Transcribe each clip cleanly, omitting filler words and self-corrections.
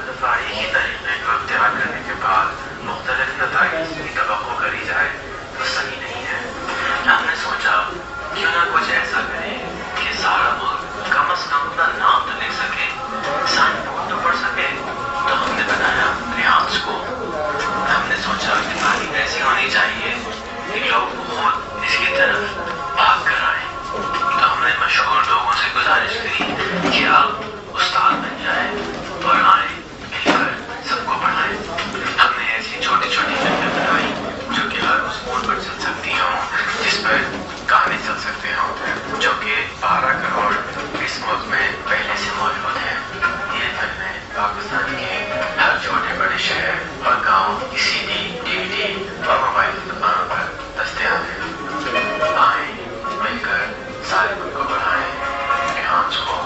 دفاعی کی طریقے کو اختیار کرنے کے بعد مختلف نتائج کی توقع کری جائے تو صحیح نہیں ہے. ہم نے سوچا کیوں نہ کچھ ایسا کریں کہ سارا ملک کم از کم اپنا نام تو لکھ سکے, سائن بورڈ تو پڑھ سکے. تو ہم نے بنایا ریحان اسکول. ہم نے سوچا کہ تعلیم ایسی ہونی چاہیے کہ لوگ خود اس کی طرف بھاگ کر آئیں. تو ہم نے مشہور لوگوں سے گزارش کی کہ آپ استاد بن جائیں اور آئیں مل کر سب کو پڑھائیں. ہم نے ایسی چھوٹی چھوٹی فلمیں بنائی جو کہ ہر اس موڈ پر چل سکتی ہوں, جس پر گانے چل سکتے ہوں, جو کہ 12 کروڑ اس ملک میں پہلے سے موجود ہیں. یہ فلمیں پاکستان کے ہر چھوٹے بڑے شہر اور گاؤں کی CD, DVD اور موبائل دکانوں پر دستیاب ہیں. آئیں مل کر سارے ملک کو بڑھائیں ریحان اسکول.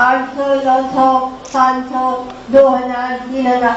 800, 900, 500, 2000, 3000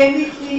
ABCD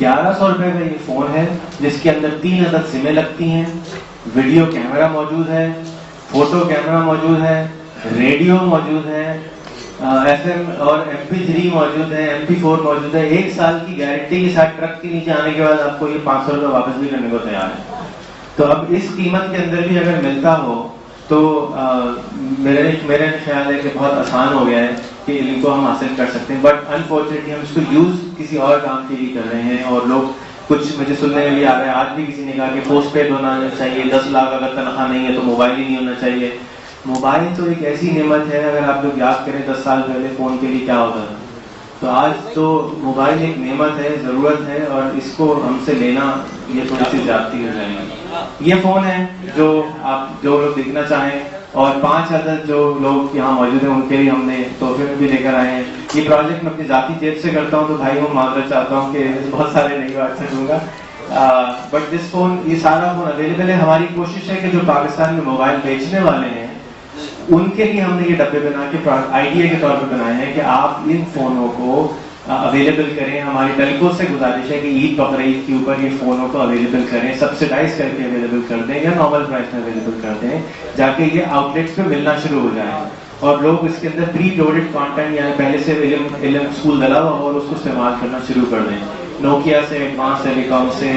1100 روپے کا یہ فون ہے جس کے اندر 3 عدد سمیں لگتی ہیں, ویڈیو کیمرہ موجود ہے, فوٹو کیمرہ موجود ہے, ریڈیو موجود ہے, FM اور MP3 موجود ہے, MP4 موجود ہے. 1 سال کی گارنٹی کے ساتھ ٹرک کے نیچے آنے کے بعد آپ کو یہ 500 روپے واپس بھی کرنے کو تیار ہے. تو اب اس قیمت کے اندر بھی اگر ملتا ہو تو میرا خیال ہے کہ بہت آسان ہو گیا ہے کہ علم کو ہم حاصل کر سکتے ہیں. بٹ انفارچونیٹلی ہم اس کو یوز کسی اور کام کے لیے کر رہے ہیں, اور لوگ کچھ مجھے سننے میں بھی آ رہا ہے, آج بھی کسی نے کہا کہ پوسٹ پیڈ ہونا چاہیے, 10 لاکھ اگر تنخواہ نہیں ہے تو موبائل ہی نہیں ہونا چاہیے. موبائل تو ایک ایسی نعمت ہے, اگر آپ لوگ یاد کریں 10 سال پہلے فون کے لیے کیا ہوتا تھا, تو آج تو موبائل ایک نعمت ہے, ضرورت ہے, اور اس کو ہم سے لینا یہ تھوڑی سی زیادتی ہو جائے گی. یہ فون ہے جو لوگ دیکھنا چاہیں, اور 5 عدد جو لوگ یہاں موجود ہیں ان کے لیے ہم نے تحفے میں بھی لے کر آئے ہیں. یہ پروجیکٹ میں اپنی ذاتی جیب سے کرتا ہوں, تو بھائی میں معذرت چاہتا ہوں کہ بہت سارے نہیں بانٹ سکوں گا. بٹ دس فون, یہ سارا فون اویلیبل ہے. ہماری کوشش ہے کہ جو پاکستان میں موبائل بیچنے والے ہیں ان کے لیے ہم نے یہ ڈبے بنا کے آئیڈیا کے طور پہ بنائے ہیں کہ آپ ان فونوں کو اویلیبل کریں. ہماری ڈلکو سے گزارش ہے کہ عید بقرعید کے اوپر یہ فونوں کو اویلیبل کریں, سبسڈائز کر کے اویلیبل کر دیں یا نارمل پرائس میں اویلیبل کر دیں, جا کے یہ آؤٹ لیٹس پہ ملنا شروع ہو جائیں, اور لوگ اس کے اندر پری لوڈڈ کانٹینٹ یعنی پہلے سے علم اسکول ڈلا ہوا اور اس کو استعمال کرنا شروع کر دیں. نوکیا سے, ایڈوانس ٹیلی کام سے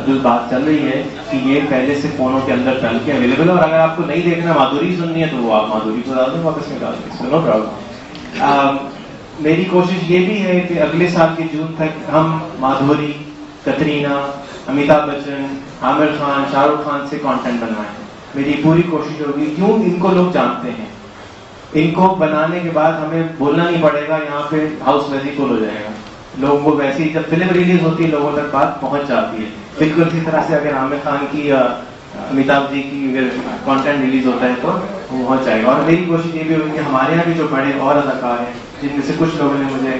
جو بات چل رہی ہے کہ یہ پہلے سے فونوں کے اندر ڈل کے اویلیبل ہے, اور اگر آپ کو نہیں دیکھنا, مادھوری سننی ہے تو وہ آپ مادھوری کو ڈال دیں, واپس میں ڈال دیں, نو پرابلم. میری کوشش یہ بھی ہے کہ اگلے سال کے جون تک ہم مادھوری, کترینہ, امیتابھ بچن, عامر خان, شاہ رخ خان سے کانٹینٹ بنوائیں. میری پوری کوشش ہوگی. کیوں؟ ان کو لوگ جانتے ہیں, ان کو بنانے کے بعد ہمیں بولنا نہیں پڑے گا, یہاں پہ ہاؤس ویزی فل ہو جائے گا. لوگوں کو ویسے ہی جب فلم ریلیز ہوتی ہے لوگوں تک بات پہنچ جاتی ہے. بالکل اسی طرح سے اگر عامر خان کی, امیتابھ جی کی اگر کانٹینٹ ریلیز ہوتا ہے تو وہ پہنچ جائے گا. اور میری کوشش یہ بھی ہوگی کہ ہمارے یہاں بھی جو بڑے اور اداکار ہیں, جن میں سے کچھ لوگوں نے مجھے,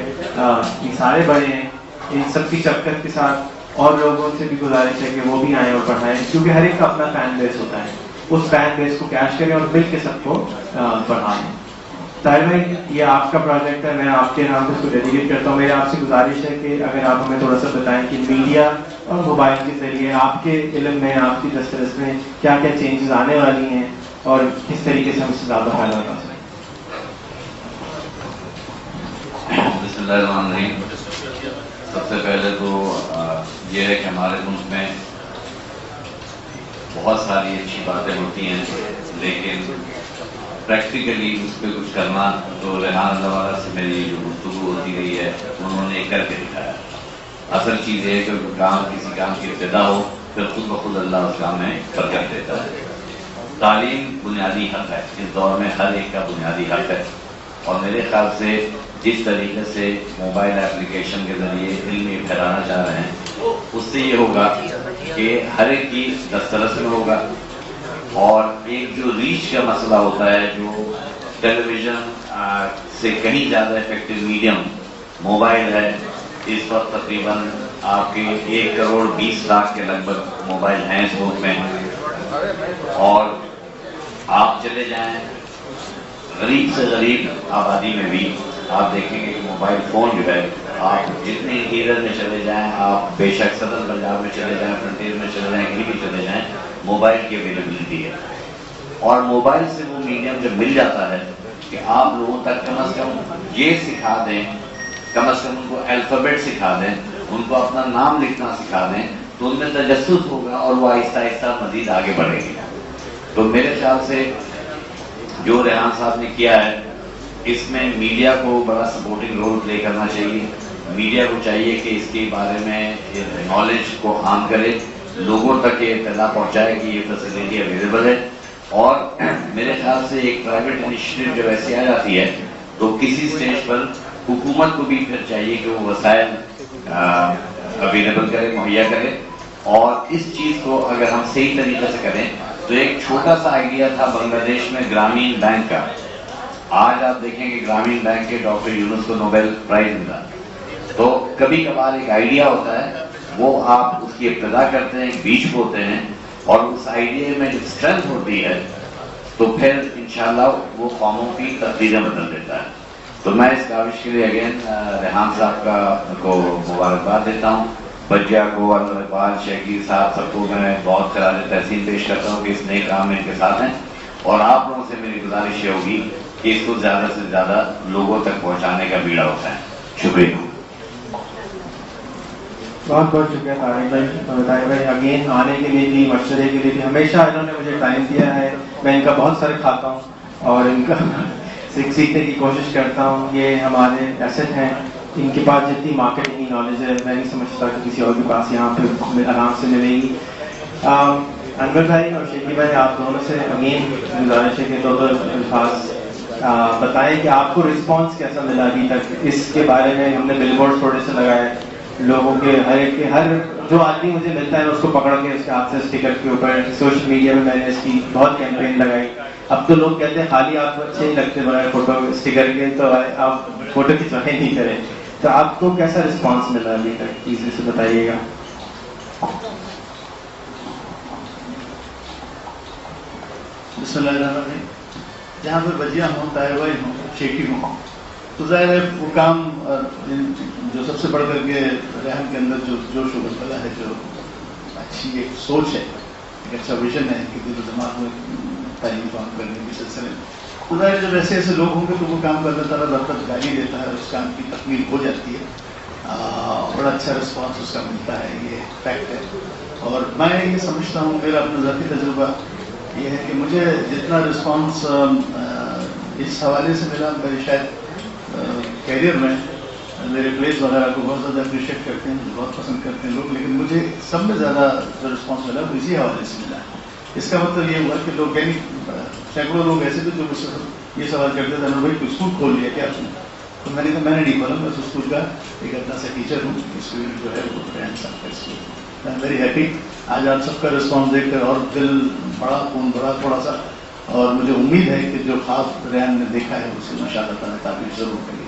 یہ سارے بڑے ہیں, ان سب کی شرکت کے ساتھ اور لوگوں سے بھی گزارش ہے کہ وہ بھی آئیں اور پڑھائیں, کیونکہ ہر ایک کا اپنا فین بیس ہوتا ہے. اس فین بیس کو کیش کریں اور مل کے سب کو پڑھائیں. طاہر بھائی, یہ آپ کا پروجیکٹ ہے, میں آپ کے نام سے اس کو ڈیڈیکیٹ کرتا ہوں. میری آپ سے گزارش ہے کہ اگر آپ ہمیں تھوڑا سا بتائیں کہ میڈیا اور موبائل کے ذریعے آپ کے علم میں, آپ کی دسترس میں کیا کیا چینجز آنے والی ہیں, اور کس طریقے سے ہم سے زیادہ فائدہ اٹھا سکیں. بسم اللہ الرحمن الرحیم. سب سے پہلے تو یہ ہے کہ ہمارے ملک میں بہت ساری اچھی باتیں ہوتی ہیں, لیکن پریکٹیکلی اس پہ کچھ کرنا, تو ریحان اللہ والا سے میری جو گفتگو ہوتی رہی ہے انہوں نے کر کے دکھایا. اصل چیز یہ ہے کہ کام, کسی کام کی ابتدا ہو, پھر خود بخود اللہ اس کام میں برکت دیتا ہے. تعلیم بنیادی حق ہے, اس دور میں ہر ایک کا بنیادی حق ہے, اور میرے خیال سے جس طریقے سے موبائل اپلیکیشن کے ذریعے علم یہ پھیلانا چاہ رہے ہیں, اس سے یہ ہوگا کہ ہر ایک کی دسترس میں ہوگا. اور ایک جو ریچ کا مسئلہ ہوتا ہے, جو ٹیلی ویژن سے کہیں زیادہ افیکٹو میڈیم موبائل ہے. اس وقت تقریباً آپ کے 1,20,00,000 کے لگ بھگ موبائل ہیں اس ملک میں, اور آپ چلے جائیں غریب سے غریب آبادی میں بھی آپ دیکھیں گے کہ موبائل فون جو ہے, آپ جتنے انٹیریئر میں چلے جائیں, آپ بے شک صدر بازار میں چلے جائیں, فرنٹیر میں چلے جائیں, کہیں بھی چلے جائیں, موبائل کی اویلیبلٹی ہے. اور موبائل سے وہ میڈیم جب مل جاتا ہے کہ آپ لوگوں تک کم از کم یہ سکھا دیں, کم از کم ان کو الفابیٹ سکھا دیں, ان کو اپنا نام لکھنا سکھا دیں, تو ان میں تجسس ہوگا اور وہ آہستہ آہستہ مزید آگے بڑھے گی. تو میرے خیال سے جو ریحان صاحب نے کیا ہے, اس میں میڈیا کو بڑا سپورٹنگ رول پلے کرنا چاہیے. میڈیا کو چاہیے کہ اس کے بارے میں نالج کو عام کرے, لوگوں تک یہ اطلاع پہنچائے کہ یہ فیسلٹی اویلیبل ہے. اور میرے خیال سے ایک پرائیویٹ انیشیٹو جب ایسی آ جاتی ہے تو کسی سٹیج پر حکومت کو بھی پھر چاہیے کہ وہ وسائل اویلیبل کرے, مہیا کرے. اور اس چیز کو اگر ہم صحیح طریقے سے کریں تو ایک چھوٹا سا آئیڈیا تھا بنگلہ دیش میں گرامین بینک کا. آج آپ دیکھیں کہ گرامین بینک کے ڈاکٹر یونس کو نوبیل پرائز ملا. تو کبھی کبھار ایک آئیڈیا ہوتا ہے, وہ آپ اس کی ابتدا کرتے ہیں, بیج بوتے ہیں, اور اس آئیڈیا میں جب اسٹرینتھ ہوتی ہے تو پھر انشاءاللہ وہ قوموں کی تقدیریں بدل دیتا ہے. تو میں اس کاوش کے لیے اگین ریحان صاحب کو مبارکباد دیتا ہوں. بجیا کو، انور اقبال، شہگیر صاحب، سب کو میں بہت خراج تحسین پیش کرتا ہوں کہ اس نئے کام میں ان کے ساتھ ہیں، اور آپ لوگوں سے میری گزارش یہ ہوگی کہ اس کو زیادہ سے زیادہ لوگوں تک پہنچانے کا بیڑا ہوتا ہے. شکریہ. بہت بہت شکریہ طارق بھائی اگین آنے کے لیے بھی، مشورے کے لیے بھی. ہمیشہ انہوں نے مجھے ٹائم دیا ہے، میں ان کا بہت سارے کھاتا ہوں اور ان کا سیکھنے کی کوشش کرتا ہوں. یہ ہمارے ایسٹ ہیں. ان کے پاس جتنی مارکیٹنگ کی نالج ہے میں نہیں سمجھتا کہ کسی اور کے پاس یہاں پہ آرام سے ملے گی. انور بھائی اور شیخی بھائی، آپ دونوں سے اگین گزارش ہے کہ دو الفاظ بتائیں کہ آپ کو رسپانس کیسا ملا ابھی تک اس کے بارے میں. ہم نے بل بورڈ تھوڑے سے لگائے لوگوں کے، ہر جو آدمی مجھے ملتا ہے اس کو پکڑ کے اس کے ہاتھ سے اسٹیکر کے اوپر. سوشل میڈیا میں نے اس کی بہت کیمپین لگائی. اب تو لوگ کہتے ہیں خالی آپ اچھے ہی لگتے بغیر فوٹو اسٹیکر کے، تو آپ فوٹو کھینچوائے نہیں کریں. تو آپ کو کیسا رسپانس ملا ابھی تک، ایزی سے بتائیے گا. بسم اللہ الرحمن الرحیم. جہاں پر بجیا ہوں، طاہر بھائی ہوں، شیخی ہوں، تو ظاہر ہے وہ کام جو سب سے بڑھ کر کے ریحان کے اندر جو جوش و بلا ہے، جو اچھی ایک سوچ ہے، ایک اچھا ویژن ہے کہ دل و دماغ میں تعلیم کام کرنے کے سلسلے میں، تو ظاہر جب ایسے ایسے لوگ ہوں گے تو وہ کام کرنے تعالیٰ رغبت گالی دیتا ہے، اس کام کی تکمیل ہو جاتی ہے. بڑا اچھا رسپانس اس کا ملتا ہے، یہ فیکٹ ہے. اور میں یہ سمجھتا ہوں، میرا اپنا ذاتی تجربہ یہ ہے کہ مجھے جتنا رسپانس اس حوالے سے ملا، میرے شاید کیریئر میں میرے پلیس وغیرہ کو بہت زیادہ اپریشیٹ کرتے ہیں، بہت پسند کرتے ہیں لوگ، لیکن مجھے سب میں زیادہ جو رسپانس ملا وہ اسی حوالے سے ملا. اس کا مطلب یہ ہوا کہ لوگ، یعنی سینکڑوں لوگ ایسے تھے جو مجھ سے یہ سوال کرتے تھے، انور بھائی کوئی اسکول کھول لیا کیا آپ نے؟ تو میں نے کہا میں نے نہیں کھولا، میں اس اسکول کا ایک اپنا سا ٹیچر ہوں. اسکول جو ہے وہ ریحان صاحب کا اسکول. میں ویری ہیپی آج آپ سب کا رسپانس دیکھ کر، اور دل بڑا، خون بڑا تھوڑا سا، اور مجھے امید ہے کہ جو خواب ریحان نے دیکھا ہے اسے ماشاءاللہ تعالیٰ تعبیر ضرور کرے گی.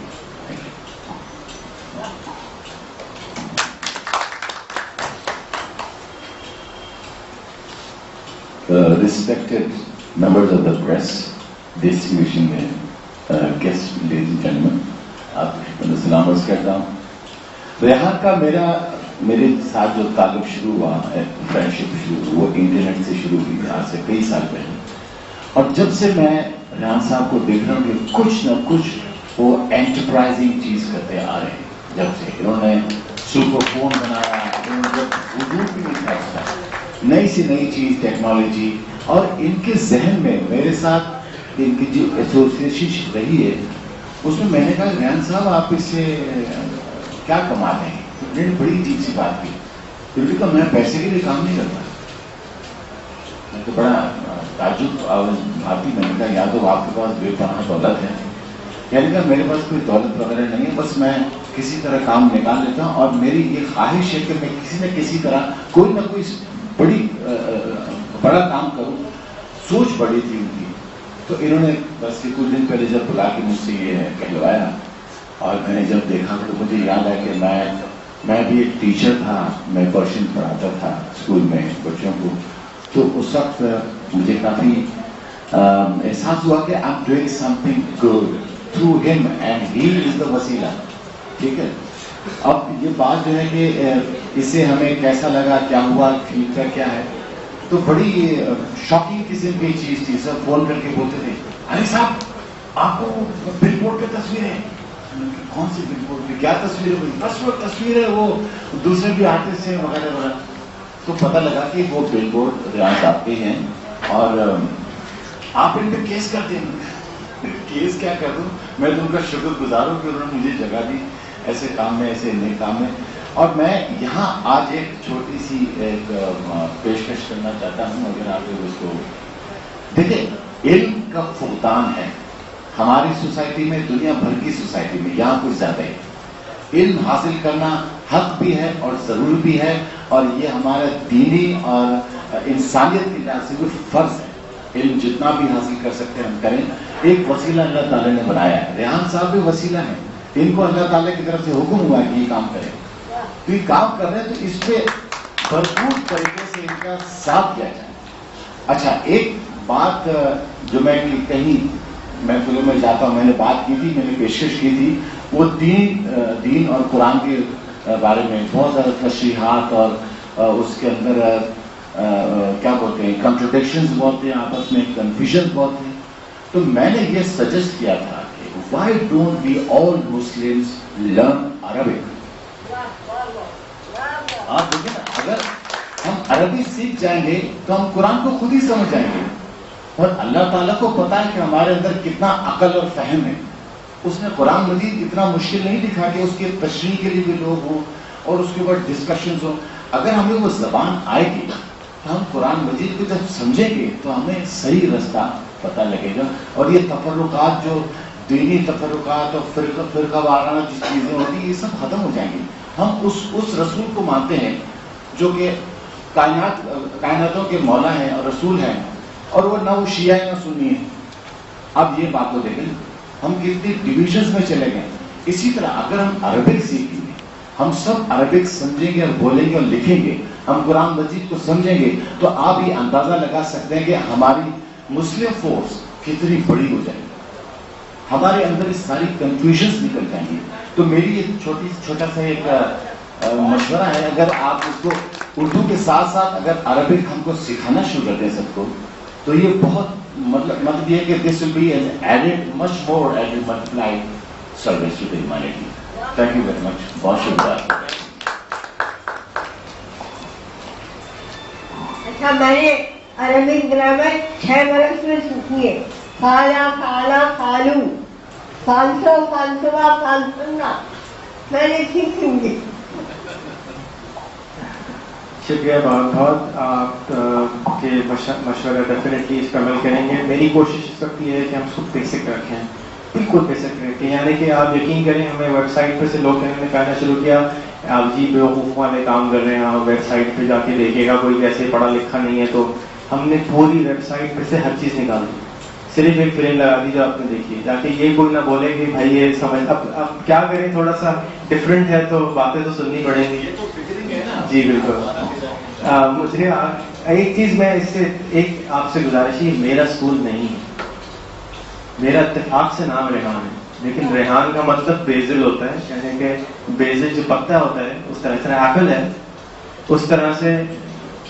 Respected members of the press, distinguished guests, ladies and gentlemen, آپ کو سلام عرض کرتا ہوں. ریحان کا میرے ساتھ جو تعلق شروع ہوا ہے، فرینڈشپ شروع ہوئی، وہ انٹرنیٹ سے شروع ہوئی آج سے کئی سال پہلے. اور جب سے میں ریحان صاحب کو دیکھ رہا ہوں کہ کچھ نہ کچھ وہ انٹرپرائزنگ چیز کرتے آ رہے ہیں. جب سے انہوں نے سپر فون بنایا، انہوں نے جب وجود بھی نہیں تھا، نئی سے نئی چیز ٹیکنالوجی، اور ان کے ذہن میں میرے ساتھ ان کی جو ایسوسیشن رہی ہے اس میں میں نے کہا ریحان صاحب آپ اس سے کیا کما رہے ہیں؟ انہوں نے بڑی عجیب سی بات کی، کیونکہ کہا میں پیسے کے لیے کام نہیں کرتا. میں تو بڑا تعجب آتی، میں نے کہا یا تو آپ کے پاس بے پناہ دولت ہے، یعنی کہ میرے پاس کوئی دولت وغیرہ نہیں ہے، بس میں کسی طرح کام نکال لیتا ہوں، اور میری یہ خواہش ہے کہ میں کسی نہ کسی طرح کوئی نہ کوئی بڑا کام کروں. سوچ بڑی تھی ان کی. تو انہوں نے بس کچھ دن پہلے جب بلا کے مجھ سے یہ کہلوایا، اور میں نے جب دیکھا تو مجھے یاد ہے کہ میں بھی ایک ٹیچر تھا، میں پرشین پڑھاتا تھا اسکول میں بچوں کو. تو اس وقت مجھے کافی احساس ہوا کہ I am doing some thing good through ہم اینڈ ہی از دا وسیلہ. ٹھیک ہے. اب یہ بات جو ہے کہ اس سے ہمیں کیسا لگا، کیا ہوا، فیڈبیک کیا ہے، تو بڑی شاکنگ قسم کی چیز تھی. سب فون کر کے بولتے تھے علی صاحب آپ کو بل بورڈ پہ تصویر ہے. کون سی بل بورڈ پہ کیا تصویر ہوئی؟ بس وہ تصویر ہے، وہ دوسرے بھی آرٹسٹ ہیں وغیرہ وغیرہ. تو پتہ لگا کہ وہ بل بورڈ ریحان صاحب کے ہیں، اور آپ ان پہ کیس کر دیں. کیس کیا کر دوں، میں تو ان کا شکر گزار ہوں کہ انہوں نے مجھے جگہ دی ایسے کام میں، ایسے نئے کام میں. اور میں یہاں آج ایک چھوٹی سی ایک پیشکش کرنا چاہتا ہوں، اگر آپ اس کو دیکھیں. علم کا فقدان ہے ہماری سوسائٹی میں، دنیا بھر کی سوسائٹی میں، یہاں کچھ زیادہ ہے. علم حاصل کرنا حق بھی ہے اور ضرور بھی ہے، اور یہ ہمارا دینی اور انسانیت کی لحاظ سے کوئی فرض ہے. علم جتنا بھی حاصل کر سکتے ہیں ہم کریں. ایک وسیلہ اللہ تعالیٰ نے بنایا ہے، ریحان صاحب بھی وسیلہ ہیں. ان کو اللہ تعالیٰ کی طرف سے حکم ہوا ہے کہ یہ کام کریں، تو یہ کام کر رہے ہیں، تو اس پہ بھرپور طریقے سے ان کا ساتھ کیا جائے. اچھا، ایک بات جو میں کہیں محفلوں میں جاتا ہوں، میں نے بات کی تھی، میں نے پیشکش کی تھی، وہ دین اور قرآن کے بارے میں بہت زیادہ تشریحات اور اس کے اندر کیا بولتے ہیں کنٹروڈکشنز بہت ہیں، آپس میں کنفیوژن بہت ہیں. تو میں نے یہ سجیسٹ کیا تھا کہ why don't we all Muslims learn Arabic. آپ دیکھیں نا، اگر ہم عربی سیکھ جائیں گے تو ہم قرآن کو خود ہی سمجھ جائیں گے. اور اللہ تعالیٰ کو پتا ہے کہ ہمارے اندر کتنا عقل اور فہم ہے. اس نے قرآن مجید اتنا مشکل نہیں لکھا کہ اس کے تشریح کے لیے بھی لوگ ہوں اور اس کے اوپر ڈسکشنز ہوں. اگر ہمیں وہ زبان آئے گی تو ہم قرآن مجید کو جب سمجھیں گے تو ہمیں صحیح رستہ پتہ لگے گا. اور یہ تفرقات، جو دینی تفرقات اور فرقہ وارانہ جس چیزیں ہوتی ہیں، یہ سب ختم ہو جائیں گی. ہم اس رسول کو مانتے ہیں جو کہ کائناتوں کے مولا ہیں اور رسول ہیں، اور وہ نہ وہ شیعہ ہے نہ سنی ہے. اب یہ بات کو دیکھیں، ہم کتنی ڈویژنز میں چلے گئے. اسی طرح اگر ہم عربک سیکھیں گے، ہم سب عربک سمجھیں گے اور بولیں گے اور لکھیں گے، ہم قرآن مجید کو سمجھیں گے، تو آپ یہ اندازہ لگا سکتے ہیں کہ ہماری مسلم فورس کتنی بڑی ہو جائے گی. ہمارے اندر اس ساری کنفیوژنز نکل جائیں گی. تو میری یہ چھوٹا سا ایک مشورہ ہے، اگر آپ اس کو اردو کے ساتھ ساتھ اگر عربک ہم کو سکھانا شروع کر دیں سب کو، تو یہ بہت مطلب یہ کہ this will be added much more added multiplied service to the humanity. Thank you very much. بہت شکریہ. اچھا، میں نے عربک گرامر 6 برس میں سیکھی ہے. کھانا، کھانا، کھالو، کانسو، کانسوا، کانسنا، میں نے سیکھی گی. شکریہ بہت بہت. آپ کے مشورہ ڈیفینیٹلی اس پہ عمل کریں گے. میری کوشش اس وقت یہ ہے کہ ہم اس کو بیسک رکھیں، بالکل بیسک رکھیں. یعنی کہ آپ یقین کریں، ہمیں ویب سائٹ پہ سے لوگ کہنا شروع کیا آپ جی بیوقوف والے کام کر رہے ہیں، آپ ویب سائٹ پہ جا کے دیکھے گا کوئی ویسے پڑھا لکھا نہیں ہے. تو ہم نے پوری ویب سائٹ پہ سے ہر چیز نکال دی، صرف ایک فریم لگا دی جو آپ نے دیکھی، تاکہ یہ کوئی نہ بولے کہ بھائی یہ سمجھ. اب کیا کریں، تھوڑا سا ڈفرینٹ ہے تو باتیں تو سننی پڑیں گی. جی بالکل. مجھے ایک چیز میں اس سے ایک آپ سے گزارش ہے، میرا اسکول نہیں ہے، میرا اتفاق سے نام ریحان ہے، لیکن ریحان کا مطلب بیزل ہوتا ہے. یعنی کہ بیزل جو پتا ہوتا ہے، اس طرح ایپل ہے، اس طرح سے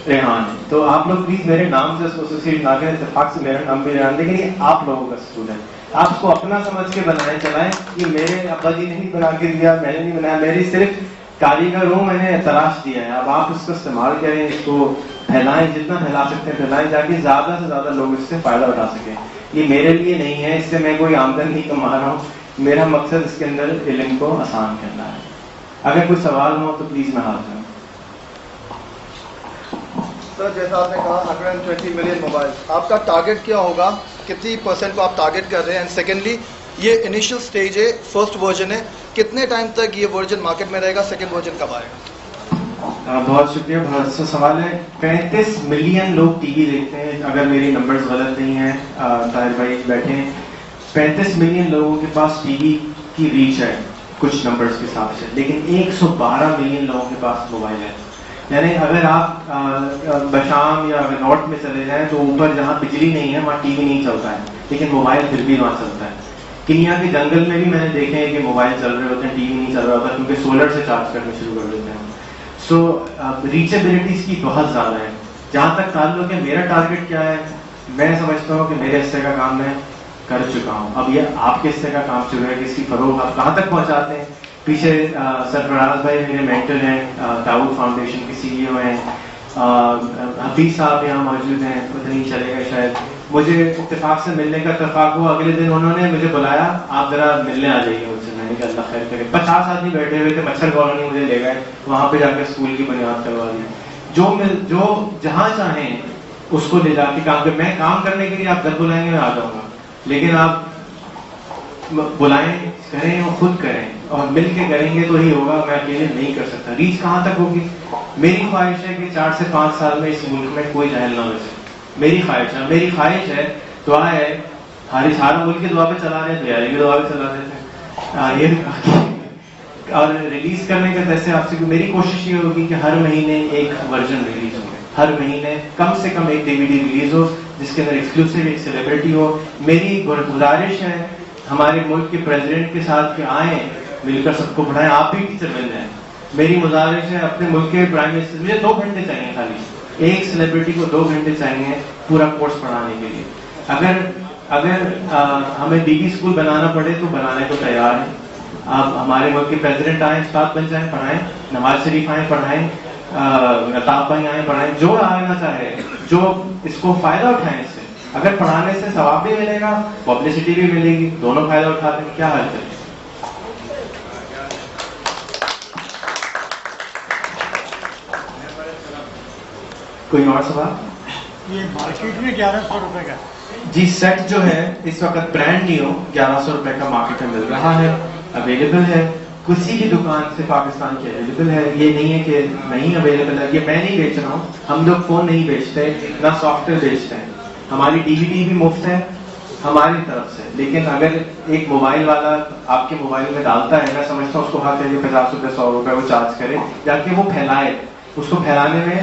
ریحان ہے. تو آپ لوگ پلیز میرے نام سے اس کو ایسوسیٹ نہ کریں. اتفاق سے میرا نام بھی ریحان، لیکن یہ آپ لوگوں کا اسکول ہے. آپ اس کو اپنا سمجھ کے بنائیں چلائیں. یہ میرے ابا جی نے نہیں بنا کے دیا، میں نے نہیں بنایا، میری صرف کاریگر ہوں، میں نے تلاش دیا ہے. اب آپ اس کو استعمال کریں، اس کو پھیلائیں، جتنا پھیلا سکتے ہیں پھیلائیں، تاکہ زیادہ سے زیادہ لوگ اس سے فائدہ اٹھا سکیں. یہ میرے لیے نہیں ہے، اس سے میں کوئی آمدن نہیں کما رہا ہوں. میرا مقصد اس کے اندر علم کو آسان کرنا ہے. اگر کوئی سوال ہو تو پلیز میں حاضر ہوں. سر، جیسا آپ نے کہا 120 ملین موبائل، آپ کا ٹارگیٹ کیا ہوگا؟ کتنی پرسنٹ کو آپ ٹارگیٹ کر رہے ہیں؟ اینڈ سیکنڈلی، یہ انیشیل سٹیج ہے، فرسٹ ورژن ہے، کتنے ٹائم تک یہ ورژن مارکیٹ میں رہے گا؟ سیکنڈ ورژن کب آئے گا؟ بہت شکریہ، بہت اچھا سوال ہے. 35 ملین لوگ ٹی وی دیکھتے ہیں، اگر میری نمبرز غلط نہیں ہیں، طاہر بھائی بیٹھے ہیں. 35 ملین لوگوں کے پاس ٹی وی کی ریچ ہے کچھ نمبرز کے حساب سے، لیکن 112 ملین لوگوں کے پاس موبائل ہے. یعنی اگر آپ بشام یا نارتھ میں چلے جائیں تو اوپر جہاں بجلی نہیں ہے وہاں ٹی وی نہیں چلتا ہے، لیکن موبائل پھر بھی وہاں چلتا ہے. کنیا کے جنگل میں بھی میں نے دیکھے ہیں کہ موبائل چل رہے ہوتے ہیں، ٹی وی نہیں چل رہا ہوتا، کیونکہ سولر سے چارج کرنے شروع کر دیتے ہیں. سو ریچیبلٹی اس کی بہت زیادہ ہے. جہاں تک تعلق ہے میرا ٹارگیٹ کیا ہے، میں سمجھتا ہوں کہ میرے حصے کا کام میں کر چکا ہوں. اب یہ آپ کے حصے کا کام شروع ہے کہ اس کی فروغ آپ کہاں تک پہنچاتے ہیں. پیچھے سرفراز بھائی میرے مینٹر ہیں، داؤد فاؤنڈیشن کے CEO ہیں، حفیظ صاحب یہاں موجود ہیں، پتہ نہیں چلے گا شاید. مجھے اتفاق سے ملنے کا اتفاق ہوا، اگلے دن انہوں نے مجھے بلایا آپ ذرا ملنے آ جائیے مجھ سے. میں نے کہا اللہ خیر کرے. 50 آدمی بیٹھے ہوئے تھے، مچھر کالونی مجھے لے گئے، وہاں پہ جا کے اسکول کی بنیاد کروا دی. جو جہاں چاہیں اس کو لے جا کے کام کر. میں کام کرنے کے لیے آپ گھر بلائیں گے میں آ جاؤں گا، لیکن آپ بلائیں کریں اور خود کریں اور مل کے کریں گے تو ہی ہوگا. میں اکیلے نہیں کر سکتا. ریچ کہاں تک ہوگی؟ میری خواہش ہے کہ 4 سے 5 سال میں اس ملک میں کوئی جاہل نہ بچے. میری خواہش ہے. دعا ہے، سارا ملک کی دعا پہ چلا رہے ہیں، تیاری بھی دعا پہ چلا رہے تھے. اور ریلیز کرنے کے جیسے آپ سے میری کوشش یہ ہوگی کہ ہر مہینے ایک ورژن ریلیز ہو، ہر مہینے کم سے کم ایک DVD ریلیز ہو جس کے اندر ایکسکلوسیو ایک سیلیبریٹی ہو. میری گزارش ہے ہمارے ملک کے پریزیڈنٹ کے ساتھ کہ آئیں مل کر سب کو پڑھائیں. آپ بھی ٹیچر بن جائیں. میری گزارش ہے اپنے ملک کے پرائم منسٹر، مجھے 2 گھنٹے چاہیے خالی، ایک سیلیبریٹی کو 2 گھنٹے چاہیے پورا کورس پڑھانے کے لیے. اگر ہمیں BB اسکول بنانا پڑے تو بنانے کو تیار ہیں. آپ ہمارے ملک کے پریزیڈنٹ آئیں، استاد بن جائیں، پڑھائیں، نواز شریف آئیں پڑھائیں، الطاف بھائی آئیں پڑھائیں، جو آنا چاہے، جو اس کو فائدہ اٹھائیں. اس سے اگر پڑھانے سے ثواب بھی ملے گا، پبلسٹی بھی ملے گی، دونوں فائدہ اٹھاتے ہیں. کیا حال ہے؟ کوئی اور سوال؟ یہ مارکیٹ میں 1100 روپے کا جی سیٹ جو ہے اس وقت برانڈ نیو 1100 روپے کا مارکیٹ میں مل رہا ہے، اویلیبل ہے کسی بھی دکان سے پاکستان کی اویلیبل ہے. یہ نہیں ہے کہ نہیں اویلیبل ہے، یہ میں نہیں بیچ رہا ہوں. ہم لوگ فون نہیں بیچتے، نہ سافٹ ویئر بیچتے ہیں. ہماری DVD بھی مفت ہے ہماری طرف سے. لیکن اگر ایک موبائل والا آپ کے موبائل میں ڈالتا ہے، میں سمجھتا ہوں اس کو حق ہے 50 روپے 100 روپے وہ چارج کرے، یا کہ وہ پھیلائے. اس کو پھیلانے میں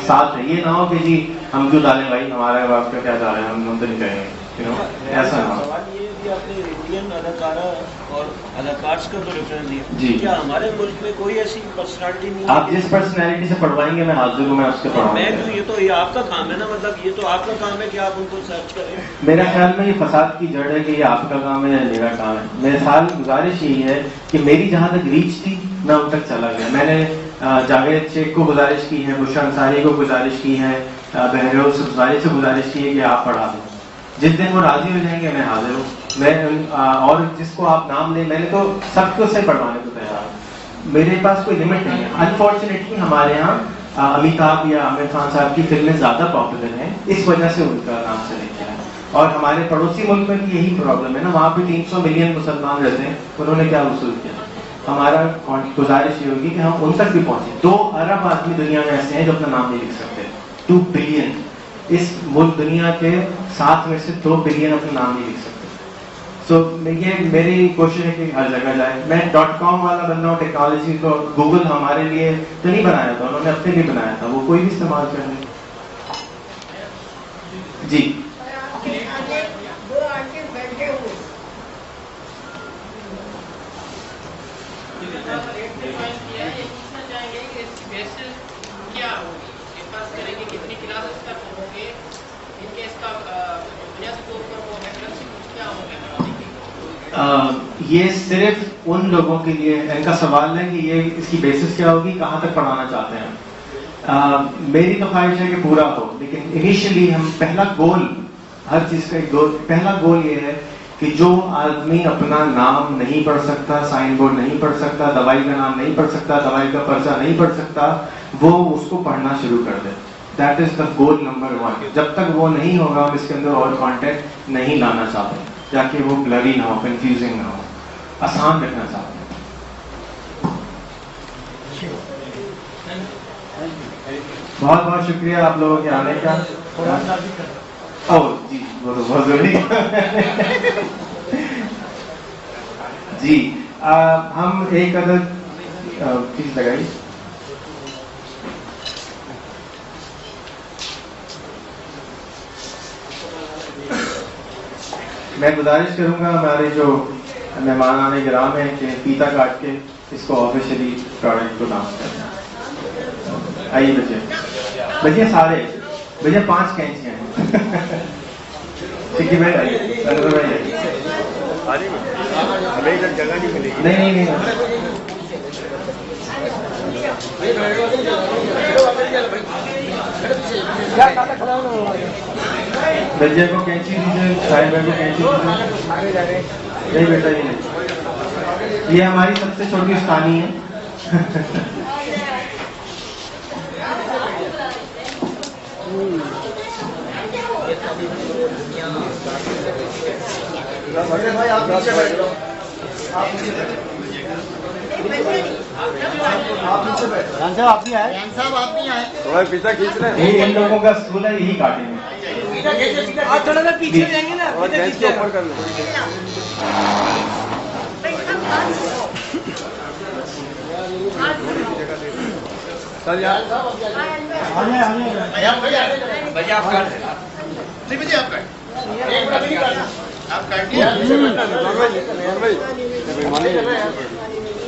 ساتھ ہے. یہ نہ ہو کہ جی ہم کیوں ڈالیں بھائی، ہمارا آپ کا کیا جا رہا ہے، ہم تو نہیں کہیں گے. ایسا نہ ہو. سوال یہ کہ آپ نے انڈین اداکارہ اور اداکارس کا تو ریفرنس دیا، جی کیا ہمارے ملک میں کوئی ایسی پرسنالٹی نہیں ہے؟ آپ جس پرسنالٹی سے پڑھوائیں گے میں حاضر ہوں، میں اس کے پڑھاؤں میں گا. تو یہ تو یہ آپ کا کام ہے نا، مطلب یہ تو آپ کا کام ہے کہ آپ ان کو سرچ کریں. میرا خیال میں یہ فساد کی جڑ ہے کہ یہ آپ کا کام ہے یا میرا کام ہے. میرے خیال گزارش یہی ہے کہ میری جہاں تک ریچ تھی میں ان تک چلا گیا. میں نے جاوید شیخ کو گزارش کی ہے، بشرا انصاری کو گزارش کی ہے، بہروز سے گزارش کی ہے کہ آپ پڑھا دیں. جس دن وہ راضی ہو جائیں گے میں حاضر ہوں. میں اور جس کو آپ نام لیں، میں نے تو سب کو سے پڑھوانے کو تیار ہوں. میرے پاس کوئی لمٹ نہیں ہے. انفارچونیٹلی ہمارے یہاں امیتابھ یا عامر خان صاحب کی فلمیں زیادہ پاپولر ہیں، اس وجہ سے ان کا نام چلے گیا ہے. اور ہمارے پڑوسی ملک میں بھی یہی پرابلم ہے نا، وہاں پہ 300 ملین مسلمان رہتے ہیں، انہوں نے کیا وصول کیا. ہمارا گزارش یہ ہوگی کہ ہم ان تک بھی پہنچیں. 2 ارب آدمی دنیا میں ایسے ہیں جو اپنا نام نہیں لکھ سکتے. 2 بلین. اس ملک دنیا کے 7 میں سے 2 بلین اپنا نام نہیں لکھ سکتے. سو یہ میری کوشش ہے کہ ہر جگہ جائے. میں .com والا بندہ ہوں. ٹیکنالوجی کو گوگل ہمارے لیے تو نہیں بنایا تھا، انہوں نے اپنے لیے بنایا تھا، وہ کوئی بھی استعمال کر لے. جی یہ صرف ان لوگوں کے لیے ان کا سوال ہے کہ یہ اس کی بیسس کیا ہوگی، کہاں تک پڑھانا چاہتے ہیں. میری تو خواہش ہے کہ پورا ہو، لیکن انیشلی ہم پہلا گول، ہر چیز کا ایک گول، پہلا گول یہ ہے کہ جو آدمی اپنا نام نہیں پڑھ سکتا، سائن بورڈ نہیں پڑھ سکتا، دوائی کا نام نہیں پڑھ سکتا، دوائی کا پرچہ نہیں پڑھ سکتا، وہ اس کو پڑھنا شروع کر دے. That is the goal number 1. جب تک وہ نہیں ہوگا ہم اس کے اندر اور کانٹینٹ نہیں لانا چاہتے، تاکہ وہ بلری نہ ہو، کنفیوزنگ نہ ہو، آسان رکھنا چاہتے ہیں. بہت بہت شکریہ آپ لوگوں کے آنے کا. جی وہ تو بہت ضروری. جی ہم ایک عدد چیز لگائی. میں گزارش کروں گا ہمارے جو مہمان گرام ہیں کہ پیتا کاٹ کے اس کو آفیشلی پروڈکٹ کو ڈانس کرنا. آئیے بچے سارے بچے 5 کینچیاں ہیں. ٹھیک ہے بھائی آئیے. ہمیں ادھر جگہ نہیں ملے گی. نہیں بجے کو کینچی دیجیے، صاحب کو کینچی دیجیے. نہیں بیٹا یہ نہیں، یہ ہماری سب سے چھوٹی استانی ہے. بھائی آپ پیچھے بیٹھ جاؤ. آپ بھی آئے تھوڑا پیچھے کھینچ رہے ہیں. ان لوگوں کا اسکول ہے، یہی کاٹیں گے. آپ تھوڑا سا پیچھے جائیں گے نا، اور گیس کے اوپر کر لیں. سر یار آپ